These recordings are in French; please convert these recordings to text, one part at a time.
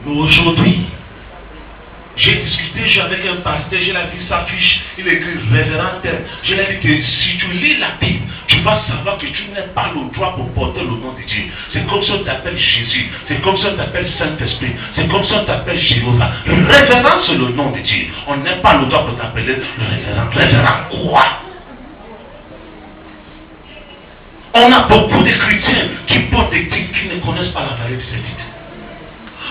Mais aujourd'hui, j'ai discuté avec un pasteur, je l'ai vu sa fiche, il écrit révérend tel. Je lui ai dit que si tu lis la Bible, tu vas savoir que tu n'as pas le droit pour porter le nom de Dieu. C'est comme ça qu'on t'appelle Jésus, c'est comme ça qu'on t'appelle Saint-Esprit, c'est comme ça qu'on t'appelle Jéhovah. Révérend, c'est le nom de Dieu. On n'a pas le droit pour t'appeler révérend. Révérend quoi? On a beaucoup de chrétiens qui portent des titres qui ne connaissent pas la valeur de ces titres.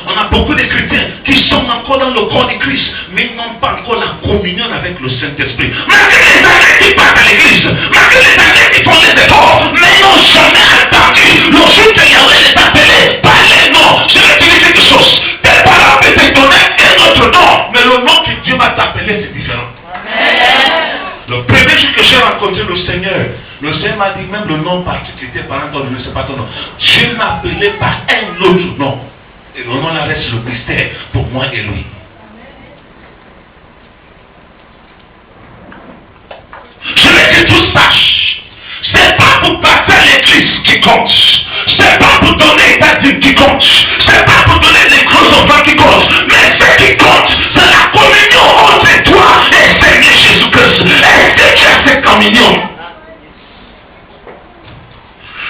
On a beaucoup de chrétiens qui sont encore dans le corps de Christ, mais ils n'ont pas encore la communion avec le Saint-Esprit. Malgré les années qui partent à l'église, malgré les années qui font les efforts, mais ils n'ont jamais entendu le jour que Yahweh les appelait par les noms. Je vais te dire quelque chose. Tes parents peuvent te donner un autre nom, mais le nom que Dieu va t'appeler, c'est différent. Le premier jour que j'ai rencontré le Seigneur m'a dit même le nom particulier tes parents t'ont donné, c'est pas ton nom. Dieu m'a appelé par un autre nom. Et le nom là reste le mystère pour moi et lui. Je veux que tout sache. C'est pas pour passer l'église qui compte. C'est pas pour donner ta dîme qui compte. C'est pas pour donner les gros enfants qui comptent. Mais ce qui compte, c'est la communion entre toi et Seigneur Jésus-Christ. Est-ce que tu as cette communion?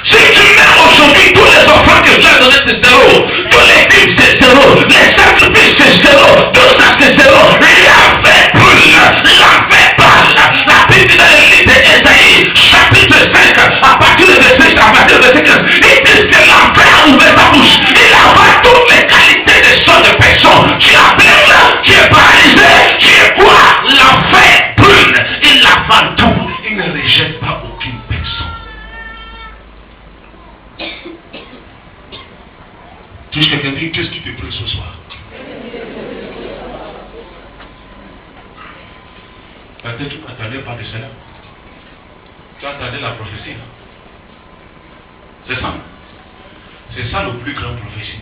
Si tu mets aujourd'hui tous les enfants que Dieu a donnés, c'est zéro. Tous les dîmes, c'est zéro. Les sacrifices, c'est zéro. Tout ça, c'est zéro. La paix brûle. La paix parle. La Bible dans le livre d'Ésaïe, chapitre 5, à partir du verset 15, il dit que l'enfer a ouvert sa bouche. Il a vu toutes les qualités des sortes de personnes. Tu as plein, tu es paralysé, tu es quoi? L'enfer brûle. Il avale tout. Il ne rejette pas aucune personne. Tu dis quelqu'un dit, qu'est-ce qui te plaît ce soir? Peut-être tu n'attendais pas de cela. Tu attendais la prophétie. C'est ça. C'est ça le plus grand prophétie.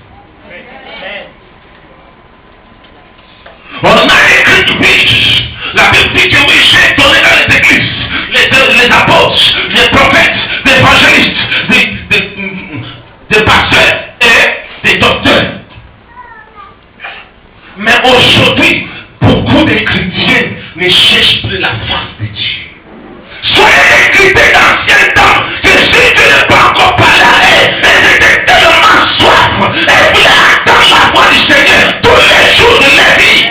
On a écrit du pitch. La Bible dit que oui, j'ai donné dans les églises, les apôtres, les prophètes, les évangélistes, des pasteurs et des docteurs. Mais aujourd'hui, beaucoup de chrétiens ne cherchent plus la face de Dieu. Soyez des chrétiens d'ancien temps, que si tu n'es pas encore parlé à eux, ils étaient tellement soif, et voulaient attendre la voix du Seigneur tous les jours de leur vie.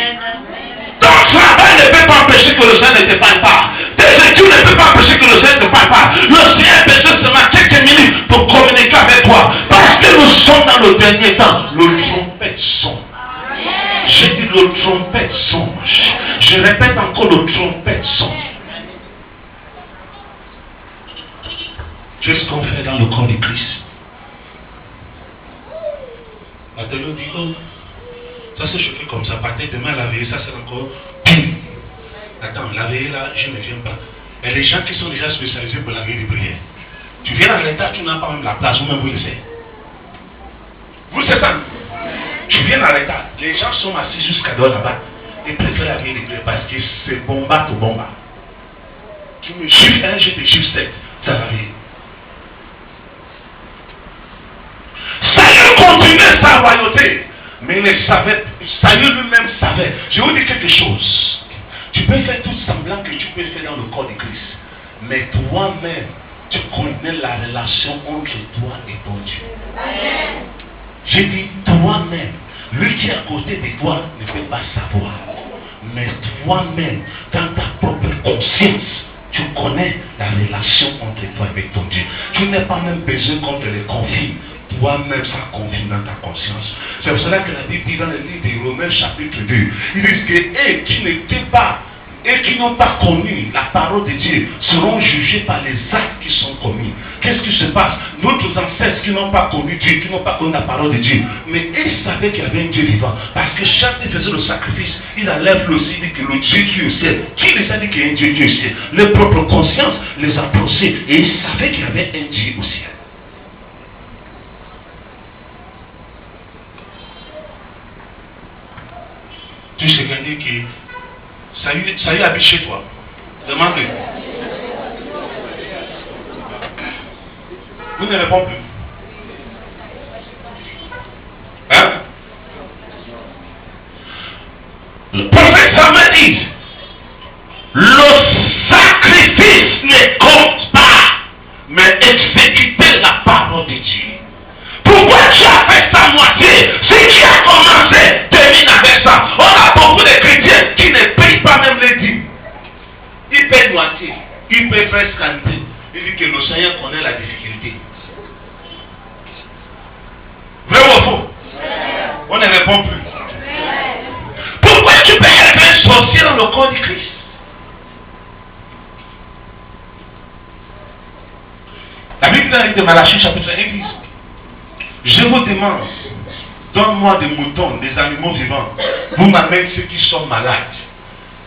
Ton travail ne peut pas empêcher que le Seigneur ne te parle pas. Tes études ne peuvent pas empêcher que le Seigneur ne te parle pas. Le Seigneur a besoin seulement quelques minutes pour communiquer avec toi. Parce que nous sommes dans le dernier temps. Le trompette sonne. J'ai dit le trompette sonne. Je répète encore, le trompette sonne. Qu'est-ce qu'on fait dans le corps de Christ? Athélo dit, oh, ça c'est chauffé comme ça, partez demain la veille, ça c'est encore. Attends, la veille là, je ne viens pas. Et les gens qui sont déjà spécialisés pour la veille de prière, tu viens à l'état, tu n'as pas même la place, ou même vous le faites. Vous c'est ça? Tu viens à l'état, les gens sont assis jusqu'à dehors là-bas, et préfèrent la veille de prière parce que c'est bomba to bomba. Tu me chiffres 1, je te chiffre 7, ça va aller. Saül continuait sa royauté, mais il savait, Saül lui-même savait. Je vous dis quelque chose. Tu peux faire tout semblant que tu peux faire dans le corps de Christ, mais toi-même, tu connais la relation entre toi et ton Dieu. J'ai dit toi-même, lui qui est à côté de toi ne peut pas savoir, mais toi-même, dans ta propre conscience, tu connais la relation entre toi et ton Dieu. Tu n'as pas même besoin qu'on te le confie. Toi-même, ça confie dans ta conscience. C'est pour cela que la Bible dit dans le livre de Romains chapitre 2, il dit que eux qui n'étaient pas et qui n'ont pas connu la parole de Dieu seront jugés par les actes qui sont commis. Qu'est-ce qui se passe? D'autres ancêtres qui n'ont pas connu Dieu, qui n'ont pas connu la parole de Dieu, mais ils savaient qu'il y avait un Dieu vivant. Parce que chaque fois qu'ils faisaient le sacrifice, ils enlèvent le ciel, dit que le Dieu qui est au ciel. Qui les a dit qu'il y a un Dieu qui est au ciel? Leur propre conscience les a poussés et ils savaient qu'il y avait un Dieu au ciel. Tu sais quelqu'un dit que Saül habite chez toi. Demande-le. Vous ne répondez plus. Hein? Le prophète Samuel dit, le sacrifice ne compte pas, mais exécuter la parole de Dieu. Pourquoi tu as fait ça moitié? Si tu as commencé, termine avec ça. On a beaucoup de chrétiens qui ne payent pas même les dîmes. Ils payent moitié, ils payent presque quantité. Il dit que le Seigneur connaît la difficulté. Vrai ou faux? On ne répond plus. Pourquoi tu peux être un sorcier dans le corps du Christ? La Bible de Malachie chapitre 1 dit, je vous demande, donne-moi des moutons, des animaux vivants. Vous m'amenez ceux qui sont malades.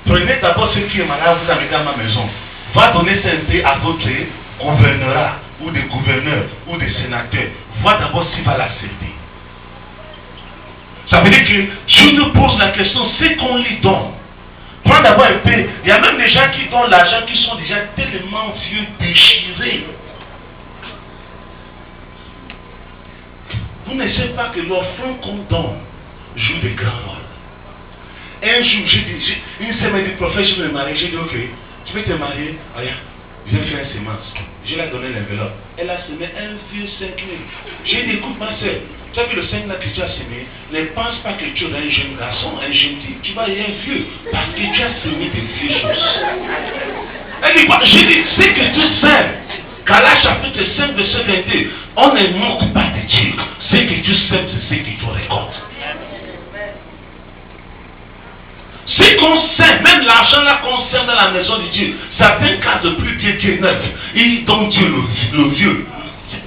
Prenez d'abord ceux qui sont malades, vous amenez dans ma maison. Va donner sainteté à votre gouvernorat, ou des gouverneurs, ou des sénateurs. Vois d'abord s'il va l'accepter. Ça veut dire que Dieu nous pose la question, c'est qu'on lui donne. Prends d'abord un peu. Il y a même des gens qui donnent l'argent qui sont déjà tellement vieux, déchirés. Vous ne savez pas que l'offrande qu'on donne joue de grands rôles. Un jour, j'ai dit, une semaine du prophète, je me marie, j'ai dit, ok, tu veux te marier? Regarde, viens faire une semence. Je lui ai donné l'enveloppe. Elle a semé un vieux 5 000. J'ai dit, écoute ma soeur, tu as vu le 5 000 que tu as semé, ne pense pas que tu as un jeune garçon, un jeune type. Tu vas y aller un vieux, parce que tu as semé des vieilles choses. Elle dit, quoi? J'ai dit, c'est que tu sèmes. Galates chapitre 5 verset 22, on ne manque pas de Dieu. Ce que tu sèmes, c'est ce que tu récoltes. Ce qu'on sème, même l'argent là qu'on sème dans la maison de Dieu, certains cas de plus Dieu qui est neuf, il donne Dieu le vieux.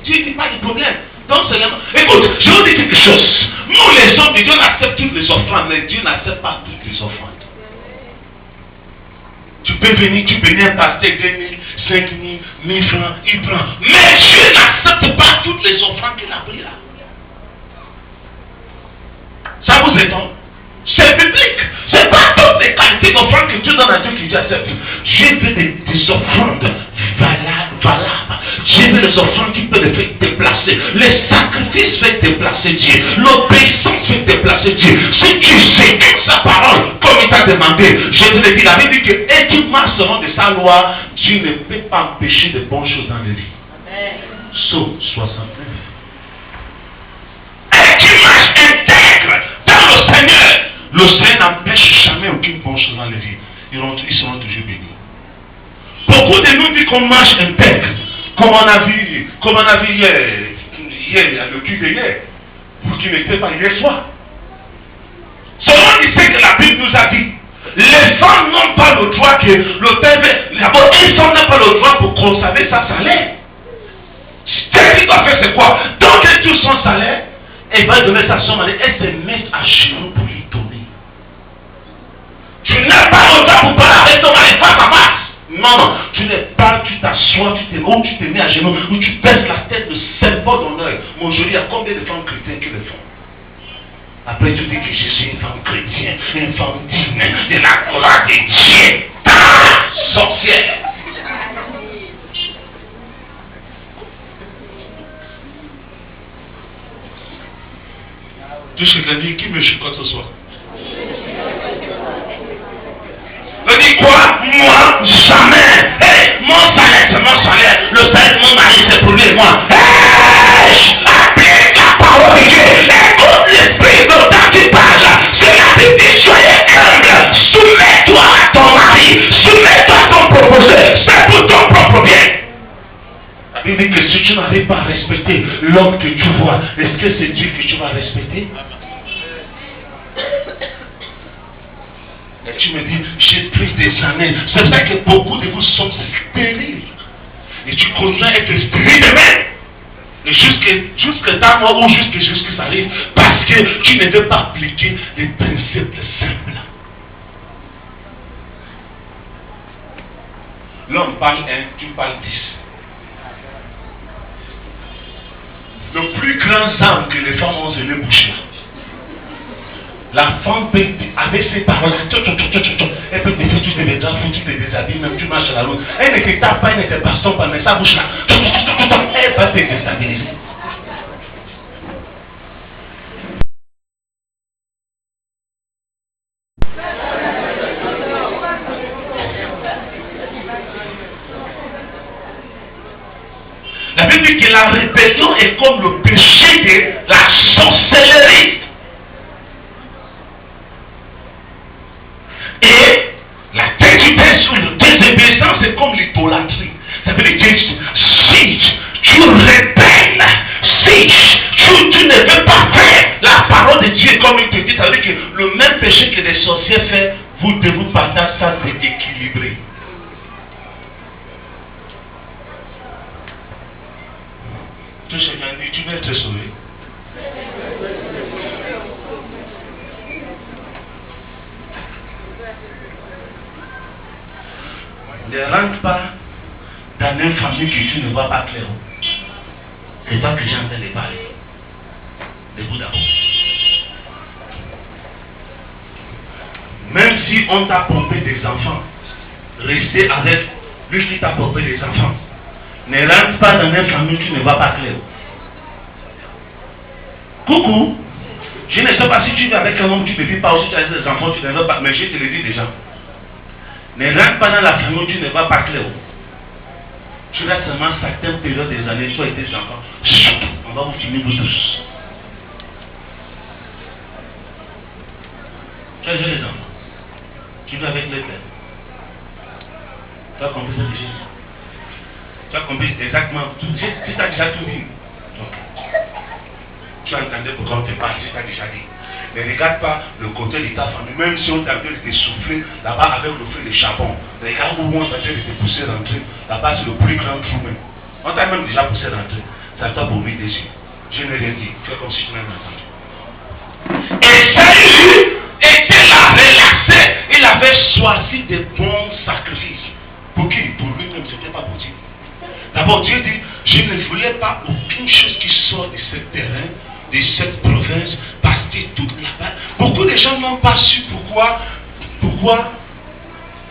Dieu n'est pas de problème. Donc c'est vraiment... Écoute, je vous dis quelque chose. Nous les hommes de Dieu, on accepte toutes les offrandes, mais Dieu n'accepte pas toutes les offrandes. Tu peux venir, tu peux venir passer 2 000, 5 000, 1000 francs, il prend. Mais Dieu n'accepte pas toutes les offrandes qu'il a prises là. Ça vous étonne? C'est public. C'est pas toutes les qualités d'offrandes que Dieu donne à Dieu qui accepte. Dieu veut des offrandes valables. Dieu veut des offrandes qui peuvent te faire déplacer. Les sacrifices fait déplacer Dieu. L'obéissance fait déplacer Dieu. Si tu sais sa parole, comme il t'a demandé, je te le dis, la Bible dit que et tu marches selon de sa loi, Dieu ne peut pas empêcher de bonnes choses dans la vie. Psaume 69. Et tu marches intègre dans le Seigneur. Le Seigneur n'empêche jamais aucune bonne chose dans la vie. Ils seront toujours bénis. Beaucoup de nous disent qu'on marche intègre. Comme on a vu hier, le culte d'hier, pour qu'il n'était pas hier soir. Selon il sait que la Bible nous a dit, les femmes n'ont pas le droit que l'autel, d'abord, une femme n'a pas le droit pour conserver sa salaire. Ce qu'il doit faire, c'est quoi? Donc, elle touche son salaire, elle va donner sa somme, elle se met à genoux pour lui donner. Tu n'as pas le droit pour parler avec ton mari face à face. Non, tu n'es pas, tu t'assois, ou tu te mets à genoux, ou tu baisses la tête de symbole d'honneur. Mon joli, il y a combien de femmes chrétiennes qui le font? Après, tu dis que je suis une femme chrétienne, une femme digne de la gloire de Dieu. Sorcière. Touche quelqu'un dit, qui me chicote ce soir? Je dis quoi? Moi, jamais. Hey, mon salaire, c'est mon salaire. Le salaire de mon mari, c'est pour lui et moi. Hey, applique la parole de Dieu. Écoute l'esprit de temps qui parle. C'est la Bible dit, soyez humble. Soumets-toi à ton mari. Soumets-toi à ton proposé. C'est pour ton propre bien. La Bible dit que si tu n'arrives pas à respecter l'homme que tu vois, est-ce que c'est Dieu que tu vas respecter? Et tu me dis, j'ai pris des années. C'est vrai que beaucoup de vous sont stériles. Et tu continues à être stérile demain. Et jusque dans moi ou jusque ça arrive. Parce que tu ne veux pas appliquer les principes simples. L'homme parle 1, tu parles 10. Le plus grand âme que les femmes ont, c'est le boucher. La femme peut, avec ses paroles, elle peut te faire tous tes vêtements, tu te déshabilles, même tu marches à la route. Elle ne te tape pas, elle ne te bastonne pas, mais sa bouche là, elle va te déstabiliser. dit que la rébellion est comme le péché de la sorcellerie. Et la désobéissance ou la désobéissance, c'est comme l'idolâtrie. Ça veut dire que si tu rebelles, si tu ne veux pas faire la parole de Dieu comme il te dit, ça veut dire que le même péché que les sorciers font, vous devez partager ça, c'est équilibré. Tu sais, tu veux être sauvé. Ne rentre pas dans une famille que tu ne vois pas clair. C'est toi que j'ai en train de parler. Debout d'abord. Même si on t'a pompé des enfants, restez avec lui qui t'a pompé des enfants. Ne rentre pas dans une famille que tu ne vois pas clair. Coucou. Je ne sais pas si tu vis avec un homme, tu ne vis pas, ou si tu as des enfants, tu ne veux pas, mais je te le dis déjà. Ne rentre pas dans la famille où tu ne vas pas clair. Tu restes seulement certaines périodes des années, soit tes enfants. On va vous finir vous tous. Tu as les enfants. Tu vis avec les pères. Tu as compris ce que j'ai dit? Tu as compris exactement tout. Si tu as déjà tout dit. Tu entendais pourquoi on te parle, tu t'as déjà dit. Ne regarde pas le côté de ta famille, même si on t'a dit de te souffler là-bas avec le feu de charbon. Regarde où on t'a dit de te pousser rentrer. Là-bas, c'est le plus grand trou même. On t'a même déjà poussé rentrer. Ça t'a vomi dessus. Je n'ai rien dit. Fais comme si tu n'avais pas entendu. Et Saül était là, relaxé. Il avait choisi de bons sacrifices. Pour qui? Pour lui-même, ce n'était pas pour Dieu. D'abord, Dieu dit, je ne voulais pas aucune chose qui sort de ce terrain, de cette province, parce que toute la bas, beaucoup de gens n'ont pas su pourquoi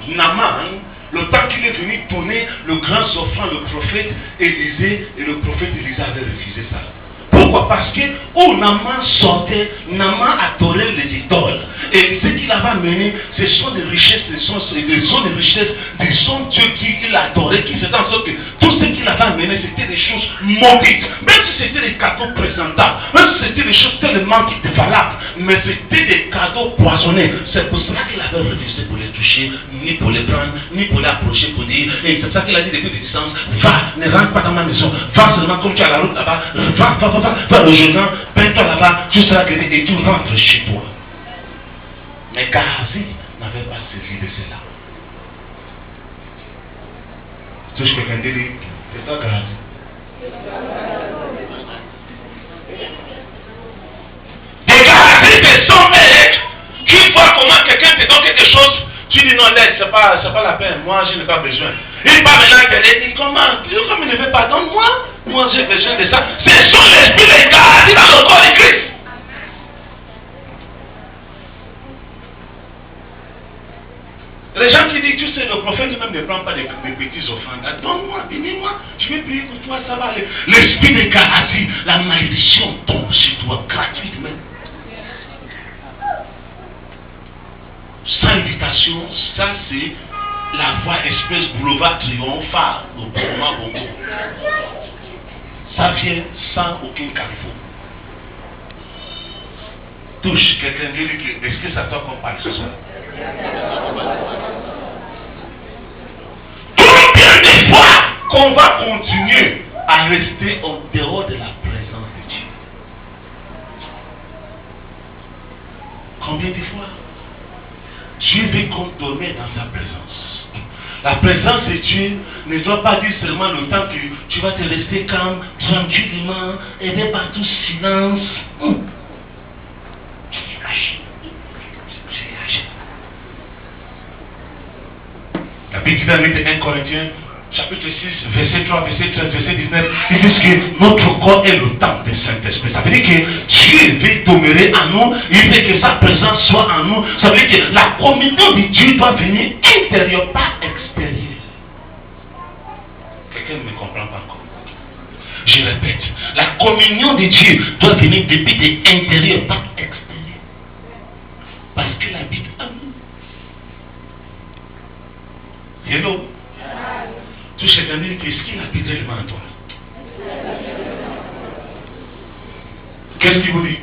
Naaman, le temps qu'il est venu donner le grand offrande, le prophète Élisée, et le prophète Élisée avait refusé ça. Pourquoi? Parce que où Naaman sortait, Naaman adorait les idoles. Et ce qu'il avait amené, ce sont des richesses, de son Dieu qu'il adorait, qui faisait en sorte que tout ce qu'il avait amené, c'était des choses maudites. Même si c'était des cadeaux présentables, même si c'était des choses tellement qui étaient valables, mais c'était des cadeaux poisonnés. C'est pour cela qu'il avait refusé pour les toucher, ni pour les prendre, ni pour les approcher, pour dire. Et c'est ça qu'il a dit depuis des distances, va, ne rentre pas dans ma maison, va seulement comme tu as la route là-bas, va au jardin, peins-toi là-bas, tu seras guéri et tu rentres chez toi. Mais Gahazi n'avait pas saisi de cela. Tu sais quelqu'un dit, c'est toi Gahazi. Des Gahazi de son mec, qui voit comment quelqu'un te donne quelque chose, tu dis non, laisse, c'est pas la peine, moi je n'ai pas besoin. Il parle maintenant, il dit comment il ne veut pas, donne-moi, moi j'ai besoin de ça. Ce sont l'esprit de Gahazi dans le corps de Christ. Les gens qui disent, tu sais, le prophète même ne prend pas des petits offrandes. Donne-moi, bénis-moi, je vais prier pour toi, ça va aller. L'esprit de Gahazi, la malédiction tombe sur toi gratuitement. Sans invitation, ça c'est la voie espèce boulevard triomphal au Burma Bongo. Ça vient sans aucun carrefour. Touche, quelqu'un dit, est-ce que ça t'a comparé ce soir? Combien de fois qu'on va continuer à rester en dehors de la présence de Dieu? Combien de fois? Dieu veut qu'on dorme dans sa présence. La présence de Dieu ne doit pas dire seulement le temps que tu vas te rester calme, tranquillement, et de partout silence. La Bible de 1 Corinthiens, chapitre 6, verset 3, verset 13, verset 19, ils disent que notre corps est le temple du Saint-Esprit. Ça veut dire que Dieu veut demeurer en nous, il veut que sa présence soit en nous. Ça veut dire que la communion de Dieu doit venir intérieur, pas extérieur. Quelqu'un ne me comprend pas encore. Je répète, la communion de Dieu doit venir depuis de l'intérieur, pas extérieur. Parce qu'il habite en nous. Hello. Tout ce qui dit qu'est-ce qu'il habite réellement en toi? Qu'est-ce qu'il vous dit?